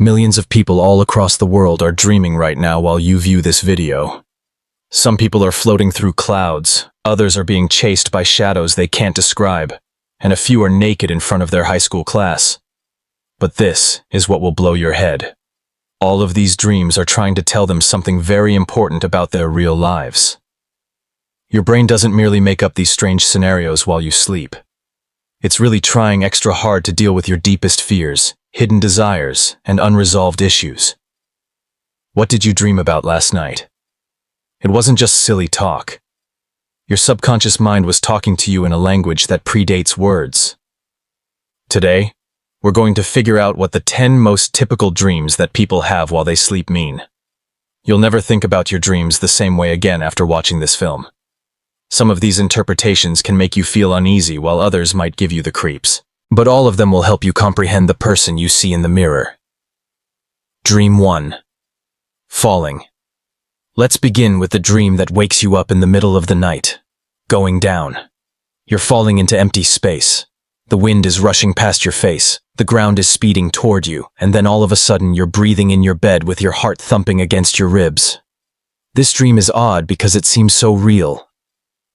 Millions of people all across the world are dreaming right now while you view this video. Some people are floating through clouds, others are being chased by shadows they can't describe, and a few are naked in front of their high school class. But this is what will blow your head. All of these dreams are trying to tell them something very important about their real lives. Your brain doesn't merely make up these strange scenarios while you sleep. It's really trying extra hard to deal with your deepest fears, hidden desires, and unresolved issues. What did you dream about last night? It wasn't just silly talk. Your subconscious mind was talking to you in a language that predates words. Today, we're going to figure out what the 10 most typical dreams that people have while they sleep mean. You'll never think about your dreams the same way again after watching this film. Some of these interpretations can make you feel uneasy, while others might give you the creeps. But all of them will help you comprehend the person you see in the mirror. Dream 1. Falling. Let's begin with the dream that wakes you up in the middle of the night. Going down. You're falling into empty space. The wind is rushing past your face, the ground is speeding toward you, and then all of a sudden you're breathing in your bed with your heart thumping against your ribs. This dream is odd because it seems so real.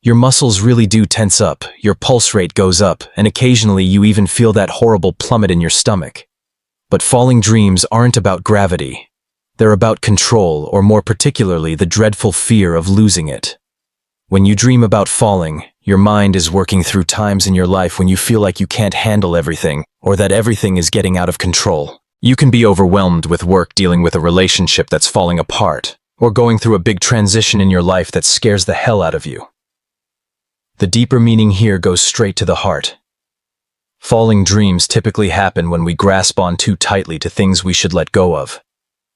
Your muscles really do tense up, your pulse rate goes up, and occasionally you even feel that horrible plummet in your stomach. But falling dreams aren't about gravity. They're about control, or more particularly, the dreadful fear of losing it. When you dream about falling, your mind is working through times in your life when you feel like you can't handle everything, or that everything is getting out of control. You can be overwhelmed with work, dealing with a relationship that's falling apart, or going through a big transition in your life that scares the hell out of you. The deeper meaning here goes straight to the heart. Falling dreams typically happen when we grasp on too tightly to things we should let go of.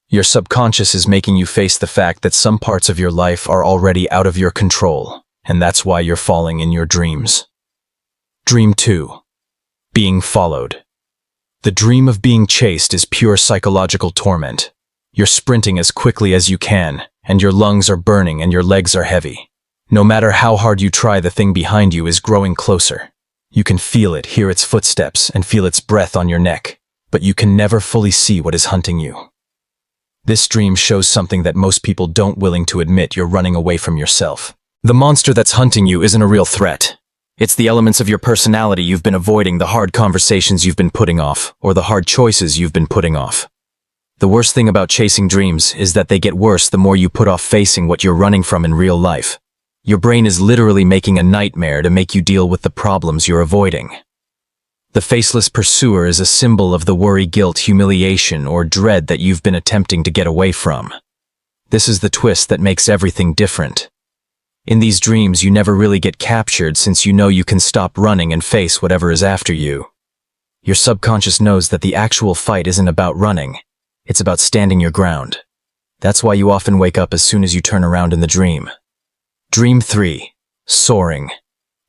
Your subconscious is making you face the fact that some parts of your life are already out of your control, and that's why you're falling in your dreams. Dream 2. Being followed. The dream of being chased is pure psychological torment. You're sprinting as quickly as you can, and your lungs are burning and your legs are heavy. No matter how hard you try, the thing behind you is growing closer. You can feel it, hear its footsteps, and feel its breath on your neck, but you can never fully see what is hunting you. This dream shows something that most people don't willing to admit: you're running away from yourself. The monster that's hunting you isn't a real threat. It's the elements of your personality you've been avoiding, the hard conversations you've been putting off, or the hard choices you've been putting off. The worst thing about chasing dreams is that they get worse the more you put off facing what you're running from in real life. Your brain is literally making a nightmare to make you deal with the problems you're avoiding. The faceless pursuer is a symbol of the worry, guilt, humiliation, or dread that you've been attempting to get away from. This is the twist that makes everything different. In these dreams, you never really get captured, since you know you can stop running and face whatever is after you. Your subconscious knows that the actual fight isn't about running. It's about standing your ground. That's why you often wake up as soon as you turn around in the dream. Dream 3. Soaring.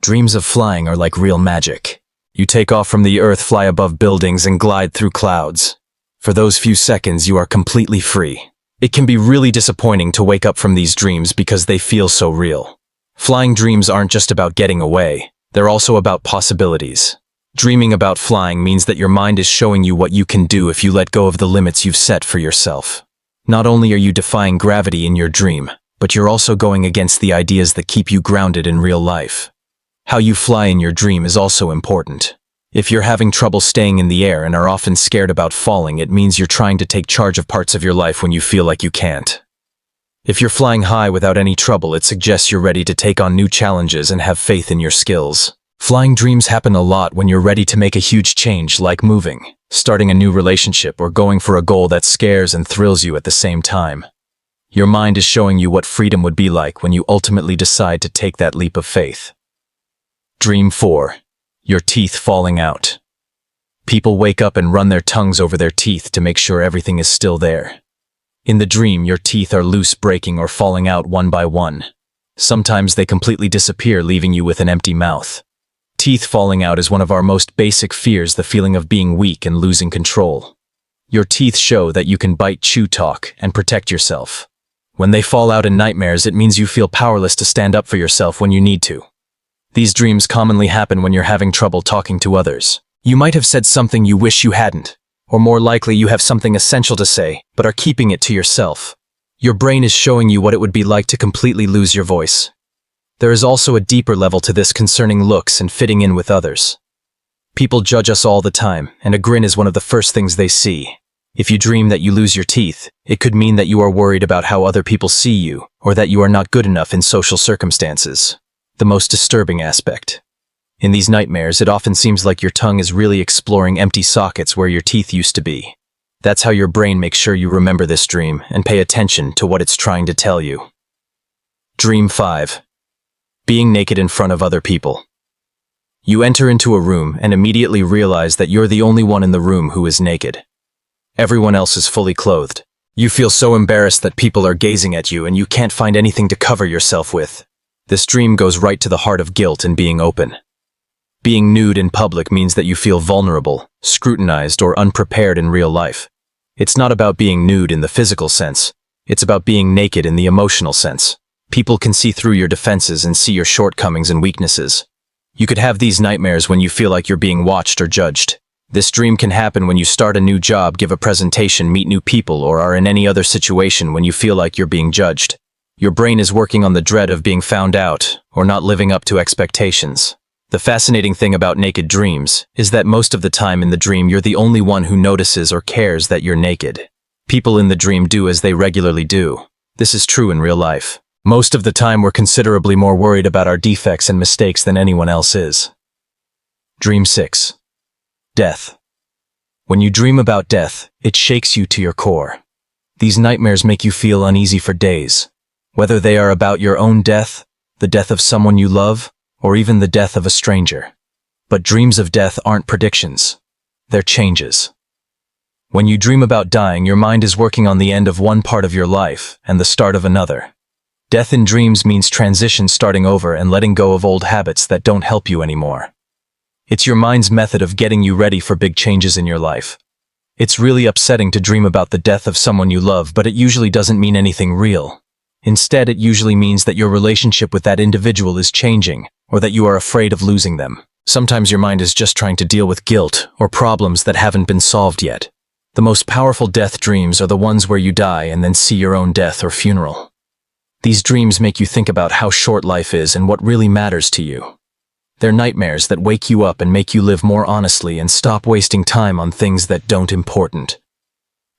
Dreams of flying are like real magic. You take off from the earth, fly above buildings, and glide through clouds. For those few seconds, you are completely free. It can be really disappointing to wake up from these dreams because they feel so real. Flying dreams aren't just about getting away. They're also about possibilities. Dreaming about flying means that your mind is showing you what you can do if you let go of the limits you've set for yourself. Not only are you defying gravity in your dream, but you're also going against the ideas that keep you grounded in real life. How you fly in your dream is also important. If you're having trouble staying in the air and are often scared about falling, it means you're trying to take charge of parts of your life when you feel like you can't. If you're flying high without any trouble, it suggests you're ready to take on new challenges and have faith in your skills. Flying dreams happen a lot when you're ready to make a huge change, like moving, starting a new relationship, or going for a goal that scares and thrills you at the same time. Your mind is showing you what freedom would be like when you ultimately decide to take that leap of faith. Dream 4. Your teeth falling out. People wake up and run their tongues over their teeth to make sure everything is still there. In the dream, your teeth are loose, breaking, or falling out one by one. Sometimes they completely disappear, leaving you with an empty mouth. Teeth falling out is one of our most basic fears, the feeling of being weak and losing control. Your teeth show that you can bite, chew, talk, and protect yourself. When they fall out in nightmares, it means you feel powerless to stand up for yourself when you need to. These dreams commonly happen when you're having trouble talking to others. You might have said something you wish you hadn't, Or more likely, you have something essential to say, but are keeping it to yourself. Your brain is showing you what it would be like to completely lose your voice. There is also a deeper level to this concerning looks and fitting in with others. People judge us all the time, and a grin is one of the first things they see. If you dream that you lose your teeth, it could mean that you are worried about how other people see you, or that you are not good enough in social circumstances. The most disturbing aspect. In these nightmares, it often seems like your tongue is really exploring empty sockets where your teeth used to be. That's how your brain makes sure you remember this dream and pay attention to what it's trying to tell you. Dream 5. Being naked in front of other people. You enter into a room and immediately realize that you're the only one in the room who is naked. Everyone else is fully clothed. You feel so embarrassed that people are gazing at you and you can't find anything to cover yourself with. This dream goes right to the heart of guilt and being open. Being nude in public means that you feel vulnerable, scrutinized, or unprepared in real life. It's not about being nude in the physical sense. It's about being naked in the emotional sense. People can see through your defenses and see your shortcomings and weaknesses. You could have these nightmares when you feel like you're being watched or judged. This dream can happen when you start a new job, give a presentation, meet new people, or are in any other situation when you feel like you're being judged. Your brain is working on the dread of being found out or not living up to expectations. The fascinating thing about naked dreams is that most of the time in the dream you're the only one who notices or cares that you're naked. People in the dream do as they regularly do. This is true in real life. Most of the time we're considerably more worried about our defects and mistakes than anyone else is. Dream 6. Death. When you dream about death, it shakes you to your core. These nightmares make you feel uneasy for days, whether they are about your own death, the death of someone you love, or even the death of a stranger. But dreams of death aren't predictions. They're changes. When you dream about dying, your mind is working on the end of one part of your life and the start of another. Death in dreams means transition, starting over and letting go of old habits that don't help you anymore. It's your mind's method of getting you ready for big changes in your life. It's really upsetting to dream about the death of someone you love, but it usually doesn't mean anything real. Instead, it usually means that your relationship with that individual is changing, or that you are afraid of losing them. Sometimes your mind is just trying to deal with guilt or problems that haven't been solved yet. The most powerful death dreams are the ones where you die and then see your own death or funeral. These dreams make you think about how short life is and what really matters to you. They're nightmares that wake you up and make you live more honestly and stop wasting time on things that don't important.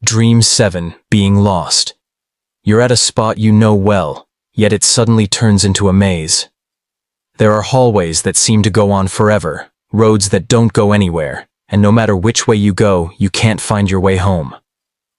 Dream 7. Being lost. You're at a spot you know well, yet it suddenly turns into a maze. There are hallways that seem to go on forever, roads that don't go anywhere, and no matter which way you go, you can't find your way home.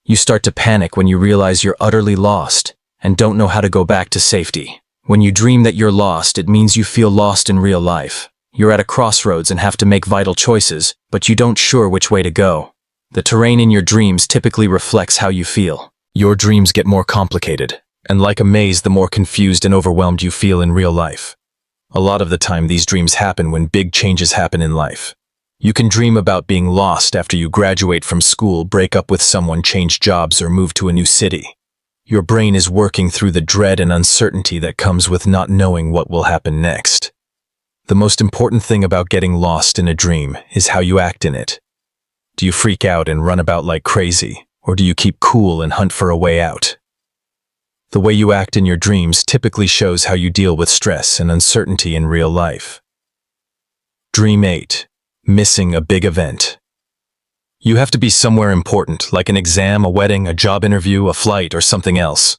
You start to panic when you realize you're utterly lost and don't know how to go back to safety. When you dream that you're lost, it means you feel lost in real life. You're at a crossroads and have to make vital choices, but you don't sure which way to go. The terrain in your dreams typically reflects how you feel. Your dreams get more complicated, and like a maze, the more confused and overwhelmed you feel in real life. A lot of the time, these dreams happen when big changes happen in life. You can dream about being lost after you graduate from school, break up with someone, change jobs, or move to a new city. Your brain is working through the dread and uncertainty that comes with not knowing what will happen next. The most important thing about getting lost in a dream is how you act in it. Do you freak out and run about like crazy, or do you keep cool and hunt for a way out? The way you act in your dreams typically shows how you deal with stress and uncertainty in real life. Dream 8. Missing a big event. You have to be somewhere important, like an exam, a wedding, a job interview, a flight, or something else.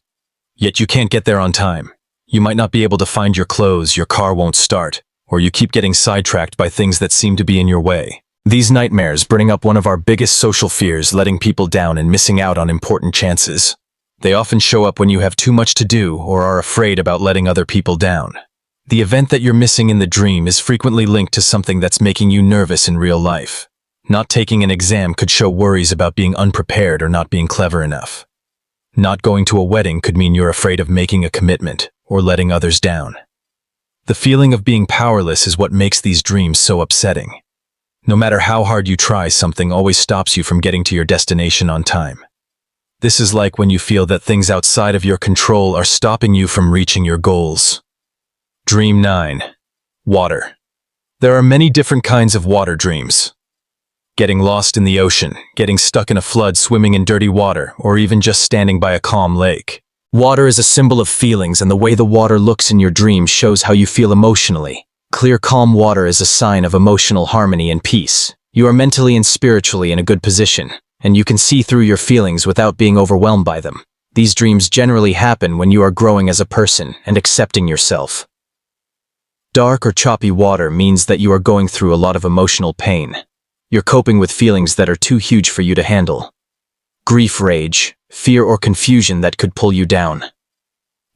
Yet you can't get there on time. You might not be able to find your clothes, your car won't start, or you keep getting sidetracked by things that seem to be in your way. These nightmares bring up one of our biggest social fears, letting people down and missing out on important chances. They often show up when you have too much to do or are afraid about letting other people down. The event that you're missing in the dream is frequently linked to something that's making you nervous in real life. Not taking an exam could show worries about being unprepared or not being clever enough. Not going to a wedding could mean you're afraid of making a commitment or letting others down. The feeling of being powerless is what makes these dreams so upsetting. No matter how hard you try, something always stops you from getting to your destination on time. This is like when you feel that things outside of your control are stopping you from reaching your goals. Dream 9. Water. There are many different kinds of water dreams. Getting lost in the ocean, getting stuck in a flood, swimming in dirty water, or even just standing by a calm lake. Water is a symbol of feelings, and the way the water looks in your dreams shows how you feel emotionally. Clear, calm water is a sign of emotional harmony and peace. You are mentally and spiritually in a good position, and you can see through your feelings without being overwhelmed by them. These dreams generally happen when you are growing as a person and accepting yourself. Dark or choppy water means that you are going through a lot of emotional pain. You're coping with feelings that are too huge for you to handle. Grief, rage, fear, or confusion that could pull you down.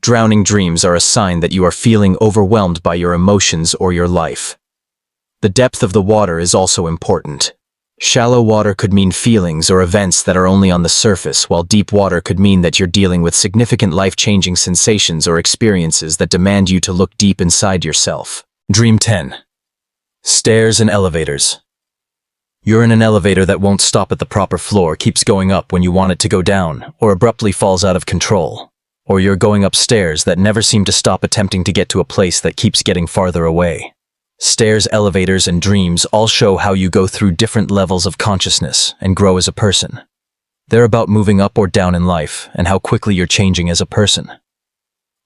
Drowning dreams are a sign that you are feeling overwhelmed by your emotions or your life. The depth of the water is also important. Shallow water could mean feelings or events that are only on the surface, while deep water could mean that you're dealing with significant life-changing sensations or experiences that demand you to look deep inside yourself. Dream 10. Stairs and elevators. You're in an elevator that won't stop at the proper floor, keeps going up when you want it to go down, or abruptly falls out of control. Or you're going up stairs that never seem to stop, attempting to get to a place that keeps getting farther away. Stairs, elevators, and dreams all show how you go through different levels of consciousness and grow as a person. They're about moving up or down in life and how quickly you're changing as a person.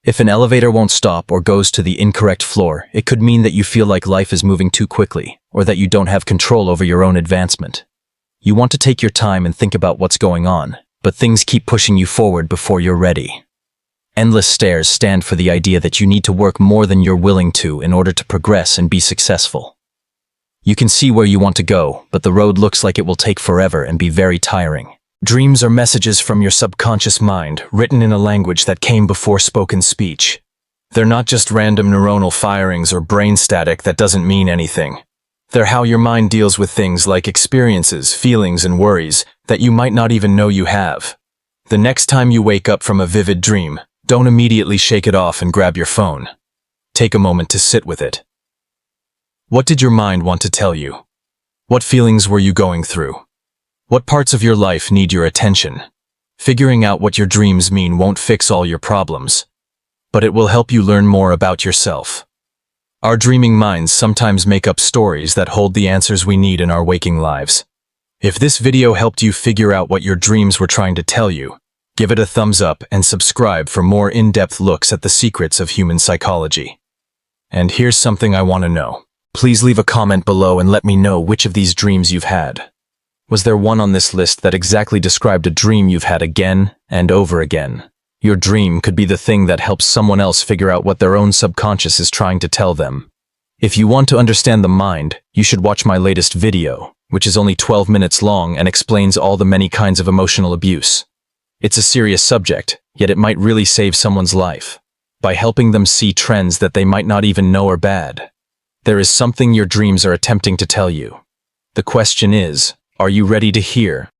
If an elevator won't stop or goes to the incorrect floor, it could mean that you feel like life is moving too quickly, or that you don't have control over your own advancement. You want to take your time and think about what's going on, but things keep pushing you forward before you're ready. Endless stairs stand for the idea that you need to work more than you're willing to in order to progress and be successful. You can see where you want to go, but the road looks like it will take forever and be very tiring. Dreams are messages from your subconscious mind, written in a language that came before spoken speech. They're not just random neuronal firings or brain static that doesn't mean anything. They're how your mind deals with things like experiences, feelings, and worries that you might not even know you have. The next time you wake up from a vivid dream, don't immediately shake it off and grab your phone. Take a moment to sit with it. What did your mind want to tell you? What feelings were you going through? What parts of your life need your attention? Figuring out what your dreams mean won't fix all your problems, but it will help you learn more about yourself. Our dreaming minds sometimes make up stories that hold the answers we need in our waking lives. If this video helped you figure out what your dreams were trying to tell you, give it a thumbs up and subscribe for more in-depth looks at the secrets of human psychology. And here's something I want to know. Please leave a comment below and let me know which of these dreams you've had. Was there one on this list that exactly described a dream you've had again and over again? Your dream could be the thing that helps someone else figure out what their own subconscious is trying to tell them. If you want to understand the mind, you should watch my latest video, which is only 12 minutes long and explains all the many kinds of emotional abuse. It's a serious subject, yet it might really save someone's life by helping them see trends that they might not even know are bad. There is something your dreams are attempting to tell you. The question is, are you ready to hear